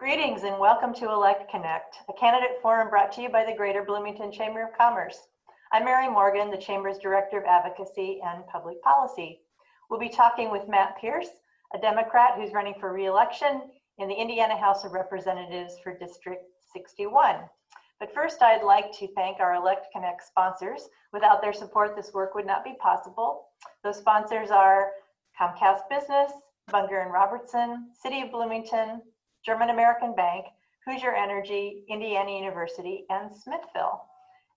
Greetings and welcome to Elect Connect, a candidate forum brought to you by the Greater Bloomington Chamber of Commerce. I'm Mary Morgan, the Chamber's Director of Advocacy and Public Policy. We'll be talking with Matt Pierce, a Democrat who's running for re-election in the Indiana House of Representatives for District 61. But first, I'd like to thank our Elect Connect sponsors. Without their support, this work would not be possible. Those sponsors are Comcast Business, Bunger & Robertson, City of Bloomington, German American Bank, Hoosier Energy, Indiana University, and Smithville.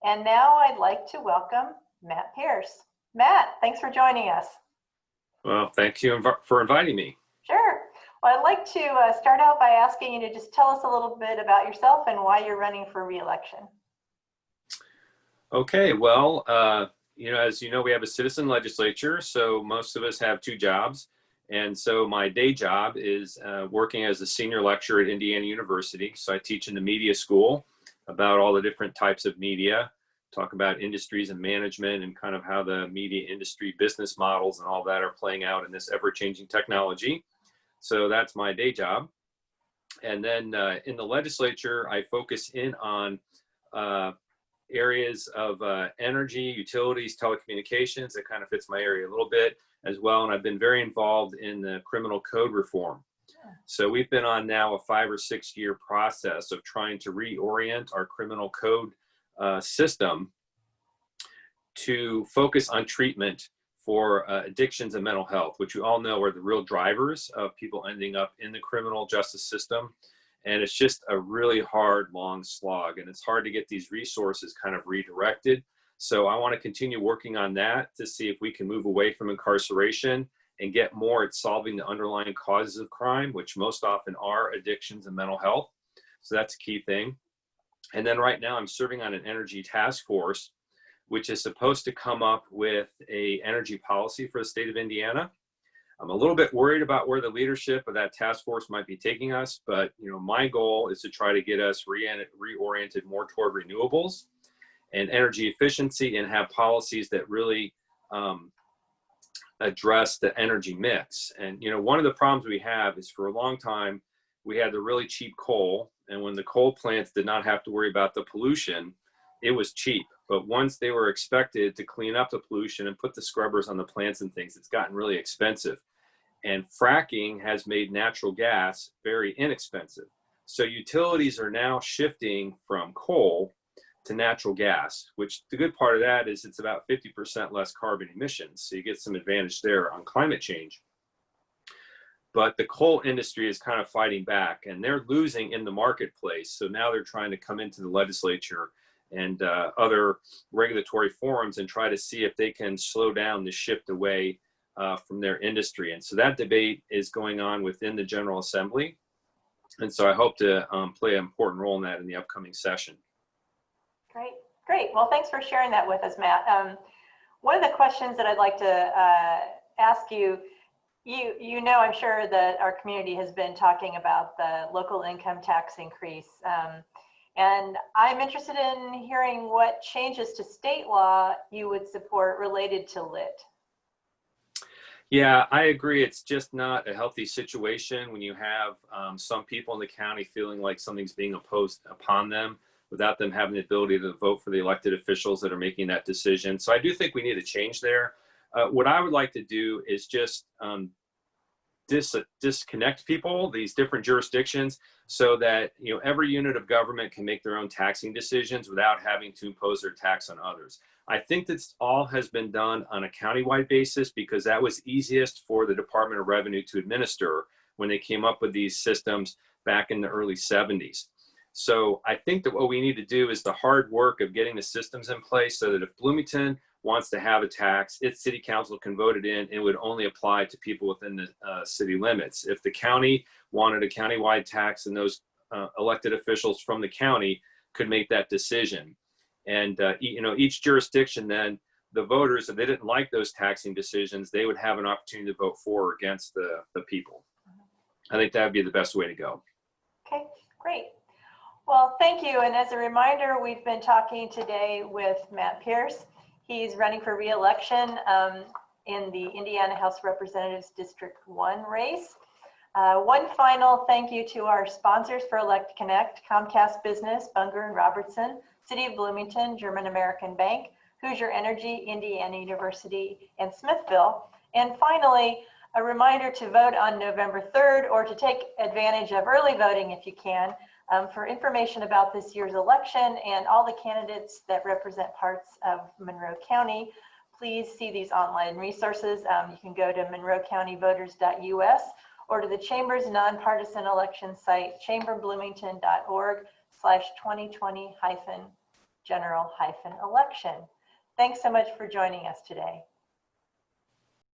And now I'd like to welcome Matt Pierce. Matt, thanks for joining us. Well, thank you for inviting me. Sure. Well, I'd like to start out by asking you to just tell us a little bit about yourself and why you're running for re-election. Okay, well, as you know, we have a citizen legislature, so most of us have two jobs. And so my day job is working as a senior lecturer at Indiana University. So I teach in the media school about all the different types of media, talk about industries and management and kind of how the media industry business models and all that are playing out in this ever-changing technology. So that's my day job. And then in the legislature, I focus in on areas of energy, utilities, telecommunications. That kind of fits my area a little bit as well. And I've been very involved in the criminal code reform. So we've been on now a 5 or 6 year process of trying to reorient our criminal code system to focus on treatment for addictions and mental health, which we all know are the real drivers of people ending up in the criminal justice system. And it's just a really hard, long slog. And it's hard to get these resources kind of redirected. So I want to continue working on that to see if we can move away from incarceration and get more at solving the underlying causes of crime, which most often are addictions and mental health. So that's a key thing. And then right now I'm serving on an energy task force, which is supposed to come up with an energy policy for the state of Indiana. I'm a little bit worried about where the leadership of that task force might be taking us, but my goal is to try to get us reoriented more toward renewables and energy efficiency and have policies that really address the energy mix. And one of the problems we have is for a long time, we had the really cheap coal. And when the coal plants did not have to worry about the pollution, it was cheap. But once they were expected to clean up the pollution and put the scrubbers on the plants and things, it's gotten really expensive. And fracking has made natural gas very inexpensive. So utilities are now shifting from coal to natural gas, which the good part of that is it's about 50% less carbon emissions. So you get some advantage there on climate change. But the coal industry is kind of fighting back and they're losing in the marketplace. So now they're trying to come into the legislature and other regulatory forums and try to see if they can slow down the shift away from their industry. And so that debate is going on within the General Assembly. And so I hope to play an important role in that in the upcoming session. Great. Well, thanks for sharing that with us, Matt. One of the questions that I'd like to ask you, I'm sure that our community has been talking about the local income tax increase. And I'm interested in hearing what changes to state law you would support related to LIT. Yeah, I agree. It's just not a healthy situation when you have some people in the county feeling like something's being imposed upon them without them having the ability to vote for the elected officials that are making that decision. So I do think we need a change there. What I would like to do is just disconnect people, these different jurisdictions, so that every unit of government can make their own taxing decisions without having to impose their tax on others. I think that all has been done on a countywide basis because that was easiest for the Department of Revenue to administer when they came up with these systems back in the early 70s. So I think that what we need to do is the hard work of getting the systems in place so that if Bloomington wants to have a tax, its city council can vote it in. It would only apply to people within the city limits. If the county wanted a countywide tax, and those elected officials from the county could make that decision. And each jurisdiction then, the voters, if they didn't like those taxing decisions, they would have an opportunity to vote for or against the people. I think that would be the best way to go. Okay, great. Well, thank you. And as a reminder, we've been talking today with Matt Pierce. He's running for re-election in the Indiana House of Representatives District 1 race. One final thank you to our sponsors for Elect Connect: Comcast Business, Bunger and Robertson, City of Bloomington, German American Bank, Hoosier Energy, Indiana University, and Smithville. And finally, a reminder to vote on November 3rd, or to take advantage of early voting if you can. For information about this year's election and all the candidates that represent parts of Monroe County, please see these online resources. You can go to monroecountyvoters.us or to the Chamber's nonpartisan election site, chamberbloomington.org/2020-general-election. Thanks so much for joining us today.